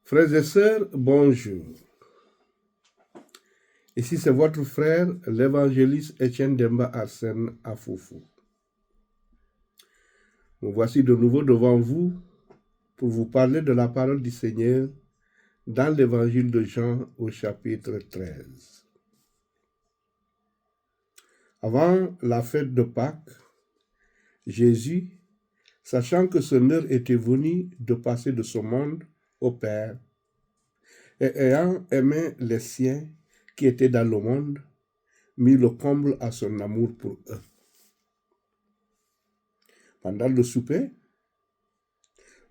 Frères et sœurs, bonjour. Ici, c'est votre frère, l'évangéliste Etienne Demba Arsène Afoufou. Me voici de nouveau devant vous pour vous parler de la parole du Seigneur dans l'évangile de Jean au chapitre 13. Avant la fête de Pâques, Jésus, sachant que son heure était venue de passer de ce monde au Père, et ayant aimé les siens qui étaient dans le monde, mit le comble à son amour pour eux. Pendant le souper,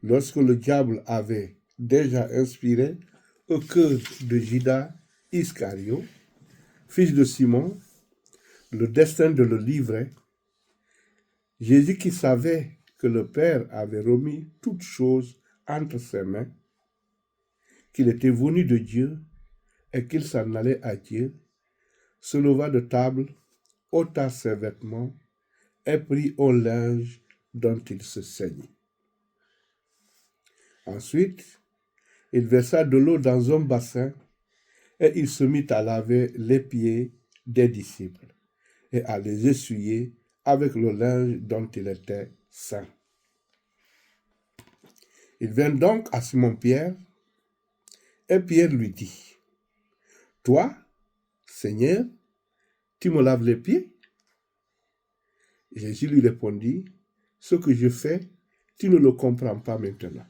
lorsque le diable avait déjà inspiré au cœur de Judas Iscario, fils de Simon, le destin de le livrer, Jésus qui savait que le Père avait remis toutes choses entre ses mains, qu'il était venu de Dieu et qu'il s'en allait à Dieu, se leva de table, ôta ses vêtements et prit un linge dont il se ceignit. Ensuite, il versa de l'eau dans un bassin et il se mit à laver les pieds des disciples et à les essuyer avec le linge dont il était saint. Il vint donc à Simon-Pierre et Pierre lui dit, « Toi, Seigneur, tu me laves les pieds ?» Jésus lui répondit, « Ce que je fais, tu ne le comprends pas maintenant,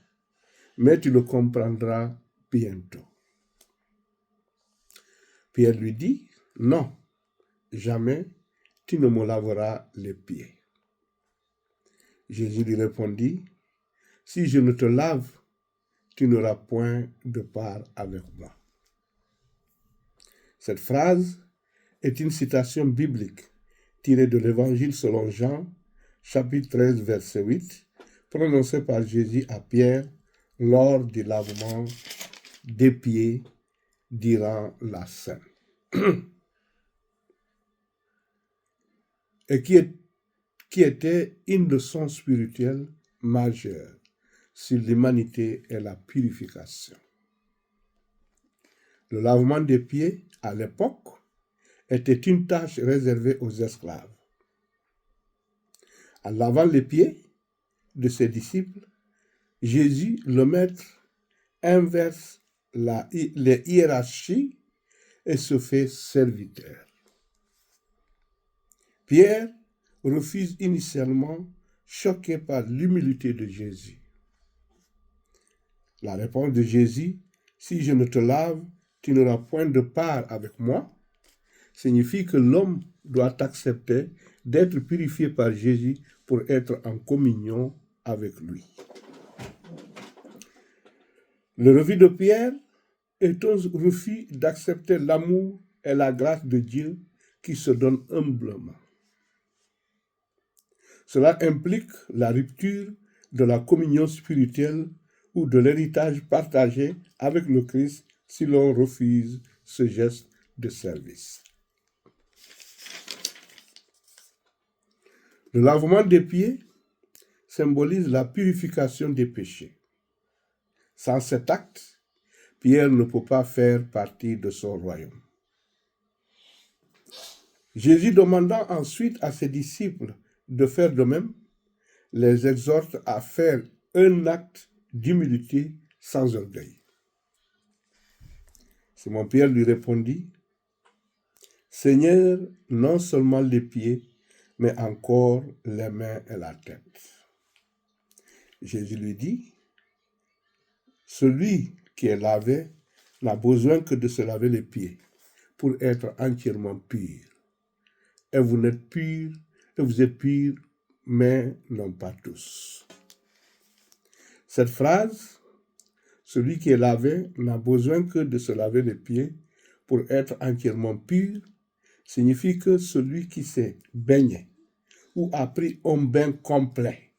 mais tu le comprendras bientôt. » Pierre lui dit, « Non, jamais tu ne me laveras les pieds. » Jésus lui répondit, « Si je ne te lave, tu n'auras point de part avec moi. » Cette phrase est une citation biblique tirée de l'Évangile selon Jean, chapitre 13, verset 8, prononcée par Jésus à Pierre lors du lavement des pieds durant la Sainte. Et qui était une leçon spirituelle majeure sur l'humanité et la purification. Le lavement des pieds, à l'époque, était une tâche réservée aux esclaves. En lavant les pieds de ses disciples, Jésus, le Maître, inverse les hiérarchies et se fait serviteur. Pierre refuse initialement, choqué par l'humilité de Jésus. La réponse de Jésus, « Si je ne te lave, tu n'auras point de part avec moi », signifie que l'homme doit accepter d'être purifié par Jésus pour être en communion avec lui. Le refus de Pierre est un refus d'accepter l'amour et la grâce de Dieu qui se donne humblement. Cela implique la rupture de la communion spirituelle ou de l'héritage partagé avec le Christ si l'on refuse ce geste de service. Le lavement des pieds symbolise la purification des péchés. Sans cet acte, Pierre ne peut pas faire partie de son royaume. Jésus demandant ensuite à ses disciples de faire de même, les exhorte à faire un acte d'humilité sans orgueil. Simon-Pierre lui répondit, « Seigneur, non seulement les pieds, mais encore les mains et la tête. » Jésus lui dit, « Celui qui est lavé n'a besoin que de se laver les pieds pour être entièrement pur. Et vous êtes purs, mais non pas tous. » Cette phrase, « Celui qui est lavé n'a besoin que de se laver les pieds pour être entièrement pur » signifie que celui qui s'est baigné ou a pris un bain complet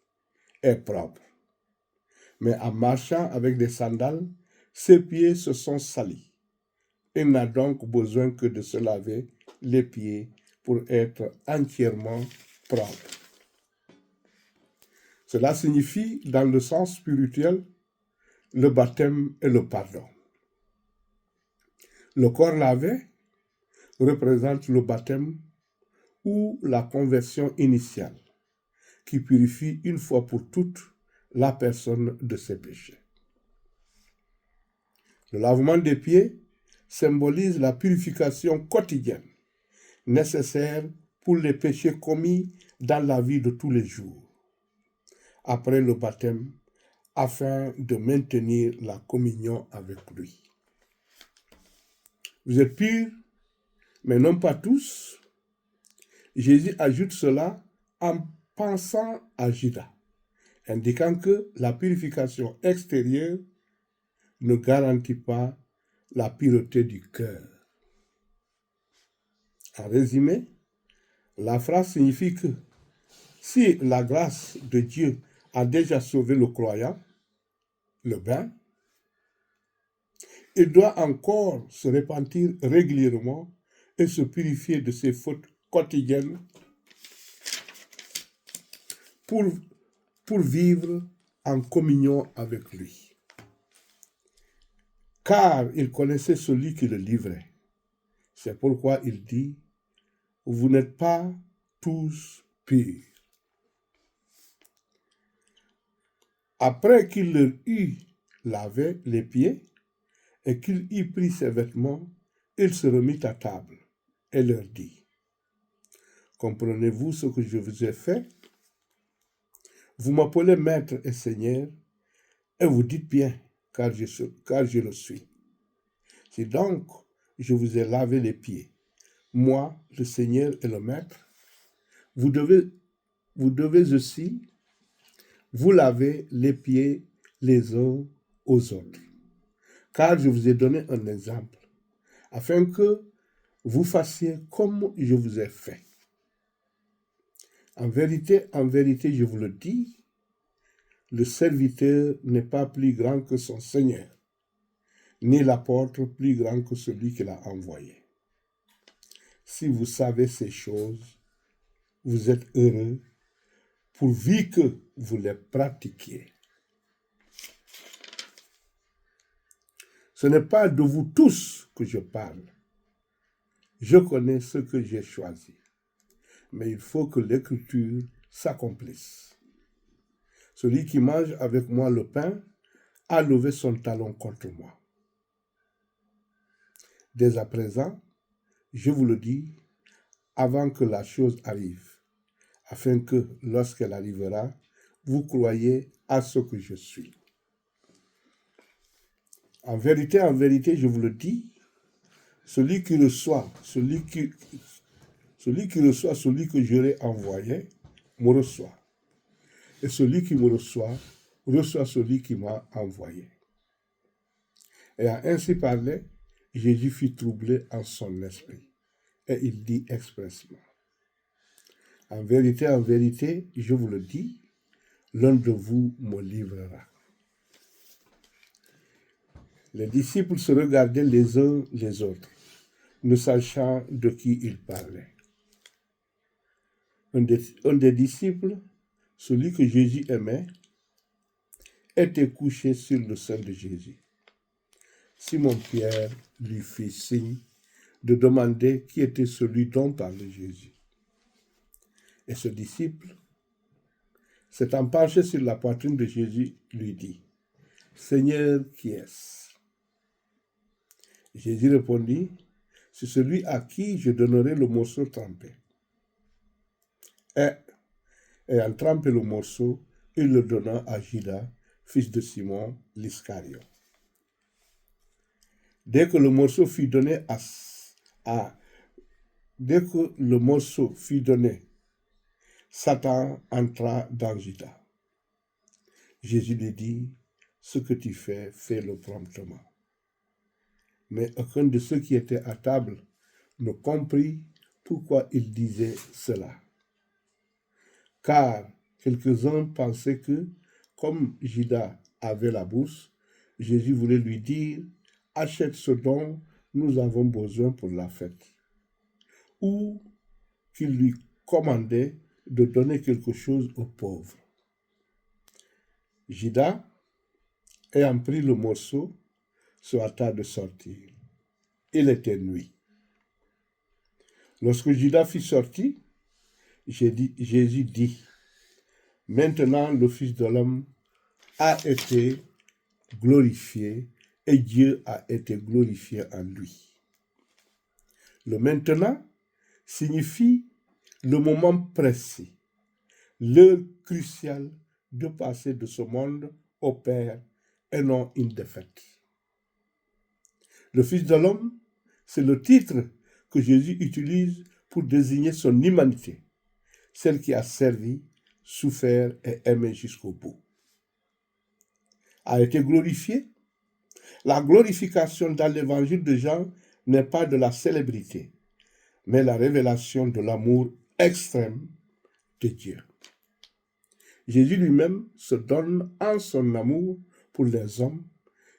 est propre. Mais en marchant avec des sandales, ses pieds se sont salis. Il n'a donc besoin que de se laver les pieds pour être entièrement propre. Cela signifie, dans le sens spirituel, le baptême et le pardon. Le corps lavé représente le baptême ou la conversion initiale qui purifie une fois pour toutes la personne de ses péchés. Le lavement des pieds symbolise la purification quotidienne nécessaire pour les péchés commis dans la vie de tous les jours, après le baptême, afin de maintenir la communion avec lui. Vous êtes purs, mais non pas tous. Jésus ajoute cela en pensant à Judas, indiquant que la purification extérieure ne garantit pas la pureté du cœur. En résumé, la phrase signifie que si la grâce de Dieu a déjà sauvé le croyant, le bain, il doit encore se repentir régulièrement et se purifier de ses fautes quotidiennes pour vivre en communion avec lui. Car il connaissait celui qui le livrait. C'est pourquoi il dit, vous n'êtes pas tous purs. Après qu'il leur eut lavé les pieds et qu'il eut pris ses vêtements, il se remit à table et leur dit, comprenez-vous ce que je vous ai fait? Vous m'appelez maître et seigneur, et vous dites bien, car je le suis. Si donc je vous ai lavé les pieds, moi, le Seigneur et le Maître, vous devez aussi vous laver les pieds les uns aux autres. Car je vous ai donné un exemple, afin que vous fassiez comme je vous ai fait. En vérité, je vous le dis, le serviteur n'est pas plus grand que son Seigneur, ni l'apôtre plus grand que celui qui l'a envoyé. Si vous savez ces choses, vous êtes heureux, pourvu que vous les pratiquiez. Ce n'est pas de vous tous que je parle. Je connais ce que j'ai choisi. Mais il faut que l'écriture s'accomplisse. Celui qui mange avec moi le pain a levé son talon contre moi. Dès à présent, je vous le dis, avant que la chose arrive, afin que, lorsqu'elle arrivera, vous croyez à ce que je suis. En vérité, je vous le dis, celui qui reçoit celui que j'aurai envoyé, me reçoit. Et celui qui me reçoit celui qui m'a envoyé. Et à ainsi parler, Jésus fut troublé en son esprit. Et il dit expressement, en vérité, je vous le dis, l'un de vous me livrera. Les disciples se regardaient les uns les autres, ne sachant de qui ils parlaient. Un des disciples, celui que Jésus aimait, était couché sur le sein de Jésus. Simon-Pierre lui fit signe de demander qui était celui dont parlait Jésus. Et ce disciple, s'étant penché sur la poitrine de Jésus, lui dit, « Seigneur, qui est-ce » Jésus répondit, « C'est celui à qui je donnerai le morceau trempé. » Et ayant trempé le morceau, il le donna à Judas, fils de Simon l'Iscariot. Dès que le morceau fut donné Satan entra dans Judas. Jésus lui dit, ce que tu fais, fais-le promptement. Mais aucun de ceux qui étaient à table ne comprit pourquoi il disait cela. Car quelques-uns pensaient que, comme Judas avait la bourse, Jésus voulait lui dire, achète ce dont nous avons besoin pour la fête. Ou qu'il lui commandait de donner quelque chose aux pauvres. Judas, ayant pris le morceau, se hâta de sortir. Il était nuit. Lorsque Judas fut sorti, Jésus dit, « Maintenant le Fils de l'homme a été glorifié et Dieu a été glorifié en lui. » Le maintenant signifie le moment précis, l'heure cruciale de passer de ce monde au Père et non une défaite. Le Fils de l'homme, c'est le titre que Jésus utilise pour désigner son humanité, celle qui a servi, souffert et aimé jusqu'au bout. A été glorifié. La glorification dans l'évangile de Jean n'est pas de la célébrité, mais la révélation de l'amour extrême de Dieu. Jésus lui-même se donne en son amour pour les hommes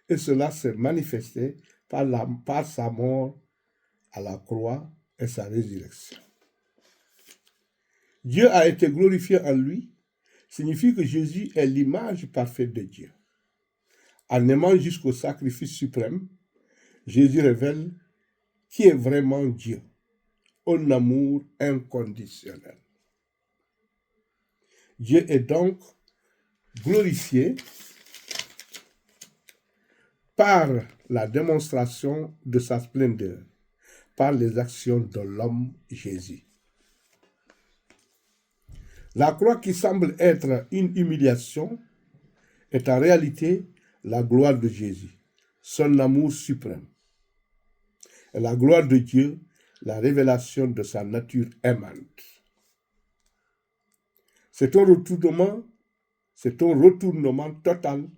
et cela s'est manifesté par sa mort à la croix et sa résurrection. Dieu a été glorifié en lui signifie que Jésus est l'image parfaite de Dieu. En aimant jusqu'au sacrifice suprême, Jésus révèle qui est vraiment Dieu, un amour inconditionnel. Dieu est donc glorifié par la démonstration de sa splendeur, par les actions de l'homme Jésus. La croix qui semble être une humiliation est en réalité la gloire de Jésus, son amour suprême. Et la gloire de Dieu, la révélation de sa nature aimante. C'est un retournement total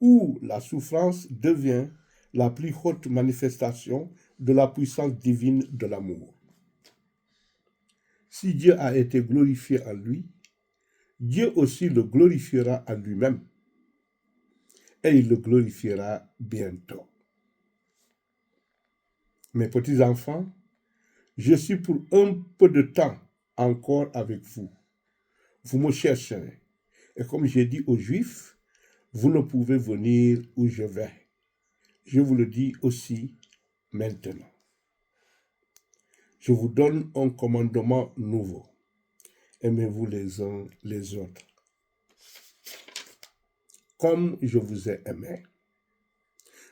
où la souffrance devient la plus haute manifestation de la puissance divine de l'amour. Si Dieu a été glorifié en lui, Dieu aussi le glorifiera en lui-même. Et il le glorifiera bientôt. Mes petits-enfants, je suis pour un peu de temps encore avec vous. Vous me chercherez. Et comme j'ai dit aux Juifs, vous ne pouvez venir où je vais. Je vous le dis aussi maintenant. Je vous donne un commandement nouveau. Aimez-vous les uns les autres. Comme je vous ai aimé,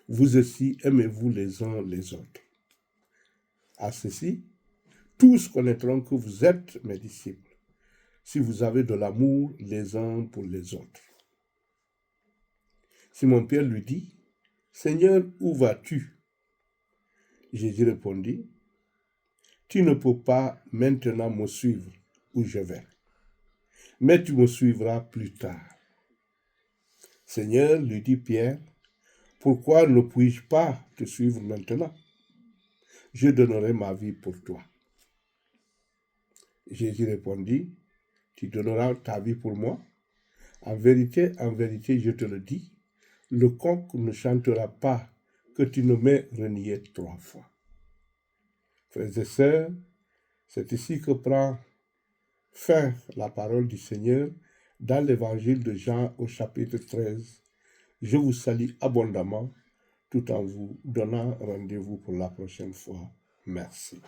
vous aussi aimez-vous les uns les autres. À ceci, tous connaîtront que vous êtes mes disciples, si vous avez de l'amour les uns pour les autres. Simon-Pierre lui dit, « Seigneur, où vas-tu » Jésus répondit, « Tu ne peux pas maintenant me suivre où je vais, mais tu me suivras plus tard. » Seigneur, lui dit Pierre, « Pourquoi ne puis-je pas te suivre maintenant? Je donnerai ma vie pour toi. » Jésus répondit, « Tu donneras ta vie pour moi? En vérité, je te le dis, le coq ne chantera pas que tu ne m'aies renié 3 fois. » Frères et sœurs, c'est ici que prend fin la parole du Seigneur dans l'évangile de Jean au chapitre 13. Je vous salue abondamment tout en vous donnant rendez-vous pour la prochaine fois. Merci.